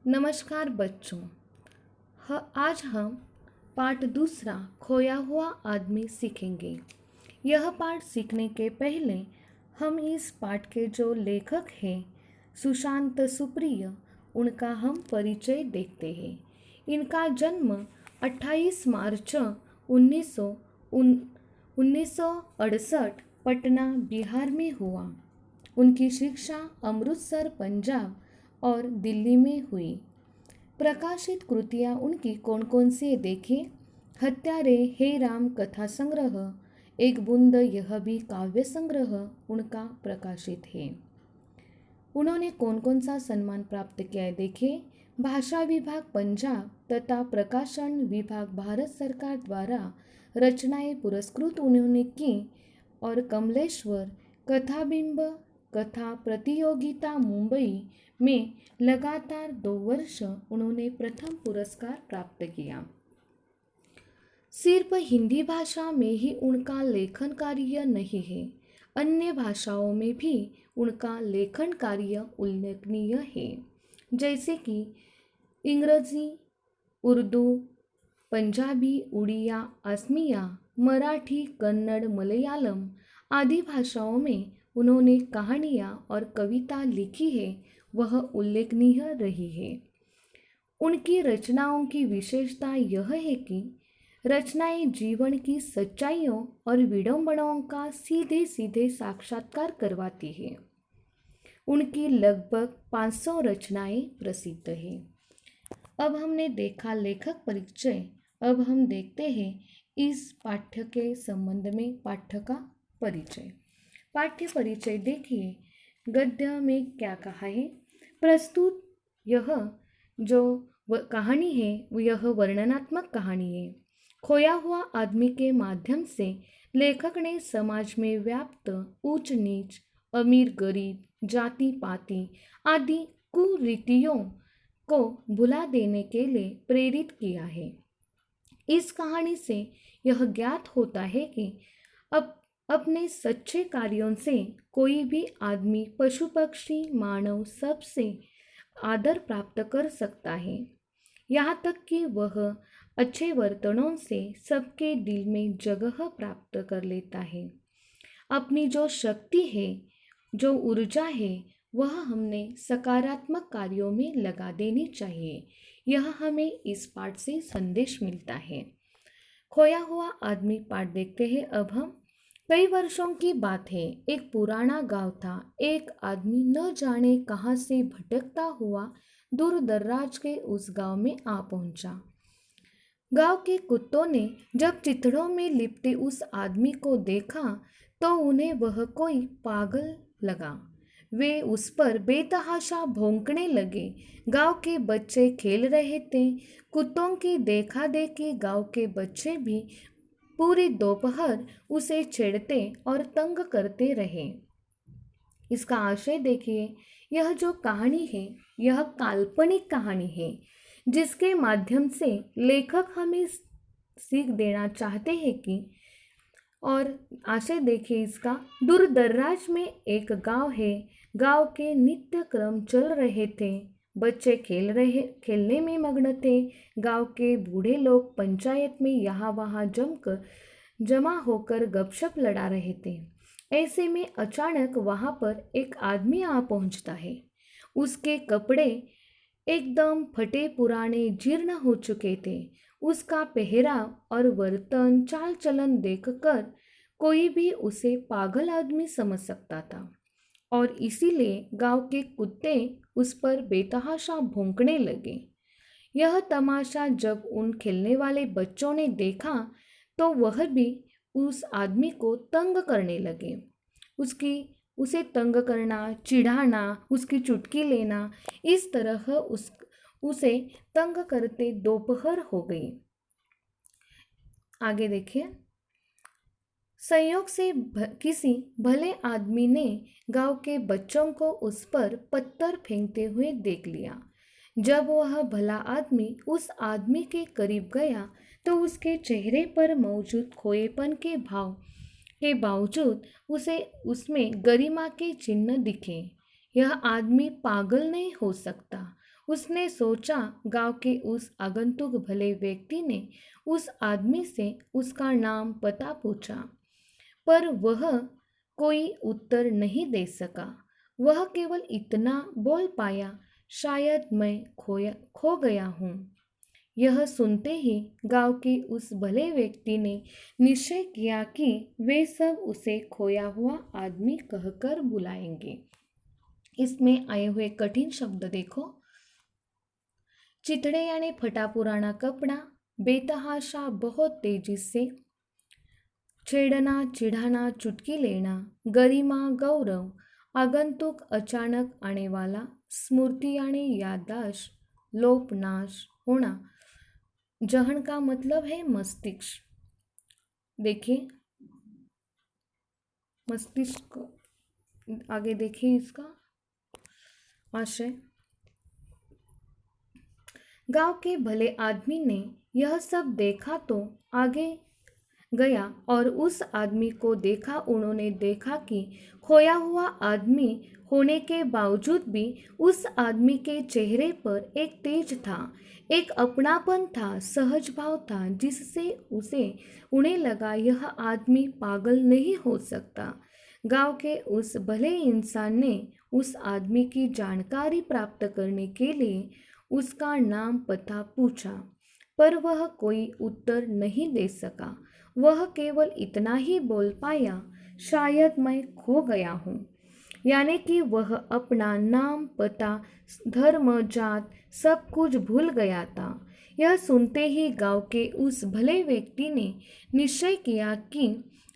नमस्कार बच्चों। आज हम पाठ दूसरा खोया हुआ आदमी सीखेंगे। यह पाठ सीखने के पहले हम इस पाठ के जो लेखक हैं सुशांत सुप्रिय, उनका हम परिचय देखते हैं। इनका जन्म 28 मार्च 1968 पटना बिहार में हुआ। उनकी शिक्षा अमृतसर पंजाब और दिल्ली में हुई। प्रकाशित कृतियाँ उनकी कौन कौन सी देखें? हत्यारे, हे राम कथा संग्रह, एक बूंद यह भी काव्य संग्रह उनका प्रकाशित है। उन्होंने कौन कौन सा सम्मान प्राप्त किया है देखें? भाषा विभाग पंजाब तथा प्रकाशन विभाग भारत सरकार द्वारा रचनाएं पुरस्कृत उन्होंने की और कमलेश्वर कथाबिंब कथा प्रतियोगिता मुंबई में लगातार 2 वर्ष उन्होंने प्रथम पुरस्कार प्राप्त किया। सिर्फ हिंदी भाषा में ही उनका लेखन कार्य नहीं है, अन्य भाषाओं में भी उनका लेखन कार्य उल्लेखनीय है, जैसे कि अंग्रेजी, उर्दू, पंजाबी, उड़िया, असमिया, मराठी, कन्नड़, मलयालम आदि भाषाओं में उन्होंने कहानियाँ और कविता लिखी है, वह उल्लेखनीय रही है। उनकी रचनाओं की विशेषता यह है कि रचनाएं जीवन की सच्चाइयों और विडंबनाओं का सीधे सीधे साक्षात्कार करवाती है। उनकी लगभग 500 रचनाएं प्रसिद्ध हैं। अब हमने देखा लेखक परिचय, अब हम देखते हैं इस पाठ्य के संबंध में पाठ्य का परिचय। पाठ्य परिचय देखिए, गद्य में क्या कहा है? प्रस्तुत यह जो कहानी है यह वर्णनात्मक कहानी है। खोया हुआ आदमी के माध्यम से लेखक ने समाज में व्याप्त ऊंच नीच, अमीर गरीब, जाति पाति आदि कुरीतियों को भुला देने के लिए प्रेरित किया है। इस कहानी से यह ज्ञात होता है कि अब अपने सच्चे कार्यों से कोई भी आदमी, पशु पक्षी, मानव सबसे आदर प्राप्त कर सकता है, यहाँ तक कि वह अच्छे वर्तनों से सबके दिल में जगह प्राप्त कर लेता है। अपनी जो शक्ति है, जो ऊर्जा है, वह हमने सकारात्मक कार्यों में लगा देनी चाहिए। यह हमें इस पाठ से संदेश मिलता है। खोया हुआ आदमी पाठ देखते हैं अब हम। कई वर्षों की बात है, एक पुराना गांव था। एक आदमी न जाने कहाँ से भटकता हुआ दूर दराज के उस गांव में आ पहुंचा। गांव के कुत्तों ने जब चिथड़ों में लिपटे उस आदमी को देखा तो उन्हें वह कोई पागल लगा। वे उस पर बेतहाशा भौंकने लगे। गांव के बच्चे खेल रहे थे। कुत्तों की देखा देखी गांव के बच्चे भी पूरी दोपहर उसे छेड़ते और तंग करते रहे। इसका आशय देखिए, यह जो कहानी है यह काल्पनिक कहानी है, जिसके माध्यम से लेखक हमें सीख देना चाहते हैं कि, और आशय देखिए इसका, दूर दराज में एक गांव है। गांव के नित्य क्रम चल रहे थे। बच्चे खेलने में मग्न थे। गांव के बूढ़े लोग पंचायत में यहाँ वहाँ जमा होकर गपशप लड़ा रहे थे। ऐसे में अचानक वहाँ पर एक आदमी आ पहुँचता है। उसके कपड़े एकदम फटे पुराने जीर्ण हो चुके थे। उसका पहराव और वर्तन चाल चलन देखकर कोई भी उसे पागल आदमी समझ सकता था और इसीलिए गांव के कुत्ते उस पर बेतहाशा भौंकने लगे। यह तमाशा जब उन खेलने वाले बच्चों ने देखा तो वह भी उस आदमी को तंग करने लगे। उसे तंग करना, चिढ़ाना, उसकी चुटकी लेना, इस तरह उसे तंग करते दोपहर हो गई। आगे देखिए, संयोग से किसी भले आदमी ने गांव के बच्चों को उस पर पत्थर फेंकते हुए देख लिया। जब वह भला आदमी उस आदमी के करीब गया तो उसके चेहरे पर मौजूद खोएपन के भाव के बावजूद उसे उसमें गरिमा के चिन्ह दिखे। यह आदमी पागल नहीं हो सकता। उसने सोचा गांव के उस आगंतुक भले व्यक्ति ने उस आदमी से उसका नाम पता पूछा, पर वह कोई उत्तर नहीं दे सका। वह केवल इतना बोल पाया, शायद मैं खो गया हूँ। यह सुनते ही गांव के उस भले व्यक्ति ने निश्चय किया कि वे सब उसे खोया हुआ आदमी कहकर बुलाएंगे। इसमें आए हुए कठिन शब्द देखो। चिथड़े यानी फटा पुराना कपड़ा, बेतहाशा बहुत तेजी से, छेड़ना चिढ़ाना चुटकी लेना, गरिमा गौरव, आगंतुक अचानक आने वाला, स्मृति यानी याददाश्त, लोप नाश होना। जहन का मतलब है मस्तिष्क। देखिए मस्तिष्क, आगे देखिए इसका आशय। गांव के भले आदमी ने यह सब देखा तो आगे गया और उस आदमी को देखा। उन्होंने देखा कि खोया हुआ आदमी होने के बावजूद भी उस आदमी के चेहरे पर एक तेज था, एक अपनापन था, सहज भाव था, जिससे उन्हें लगा यह आदमी पागल नहीं हो सकता। गांव के उस भले इंसान ने उस आदमी की जानकारी प्राप्त करने के लिए उसका नाम पता पूछा, पर वह कोई उत्तर नहीं दे सका। वह केवल इतना ही बोल पाया, शायद मैं खो गया हूँ। यानी कि वह अपना नाम पता, धर्म जात सब कुछ भूल गया था। यह सुनते ही गांव के उस भले व्यक्ति ने निश्चय किया कि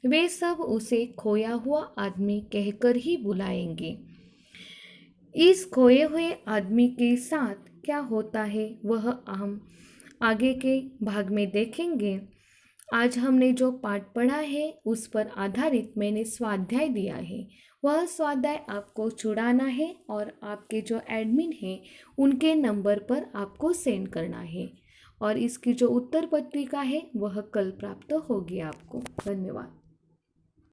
वे सब उसे खोया हुआ आदमी कहकर ही बुलाएंगे। इस खोए हुए आदमी के साथ क्या होता है वह हम आगे के भाग में देखेंगे। आज हमने जो पाठ पढ़ा है उस पर आधारित मैंने स्वाध्याय दिया है। वह स्वाध्याय आपको छुड़ाना है और आपके जो एडमिन हैं उनके नंबर पर आपको सेंड करना है, और इसकी जो उत्तर पत्रिका है वह कल प्राप्त होगी आपको। धन्यवाद।